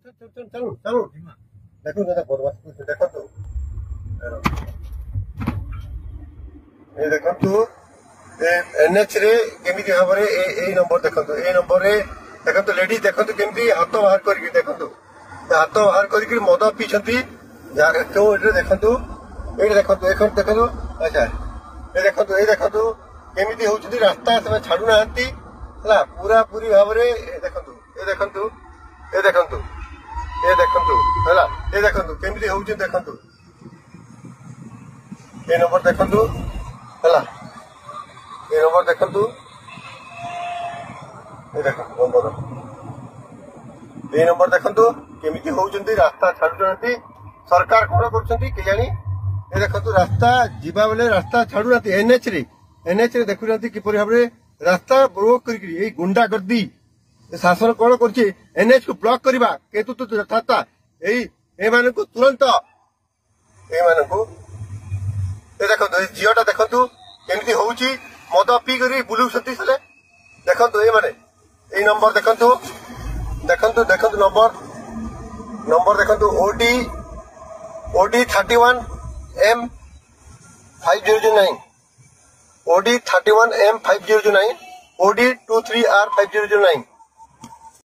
चलो चलो देखो दादा बदमाश देखो तो ये देखो तो एनएच रे केमिति भाबरे ए नंबर देखो तो ए नंबर रे देखो तो लेडीज देखो तो केमिति हाथ बाहर करके देखो तो हाथ बाहर करके मद पीछंती क्यों एटे देखो तो ये देखो तो देखो तो अच्छा ये देखो तो केमिति होउछती रास्ता से छाडू नांती हला पूरा पूरी भाबरे देखो तो ये देखो तो ये देखो तो ये देखो हला ये देखो केमिति होउछ देखो ये नंबर देखो हला ये नंबर देखो ये देखो नंबर ये नंबर देखो केमिति होउछंती रास्ता छाडुनांती सरकार कोन करछंती के जानी ये देखो रास्ता जीवा बेले रास्ता छाडुनांती एनएच रे देखुनांती किपरि भाबरे रास्ता ब्लॉक करके ए गुंडा गर्दी शासन कौन कर एनएच को ब्लॉक करवा केतु तो यथार्थ ए मान को तुरंत ए मान को देखो झीटा देखु केमती हूँ मद पी कर बुलूसती से देखो ये माने ये नंबर देखु देखु देखु नंबर देखु OD 31 M 5009 OD 31 M 5009 OD 23 R 5009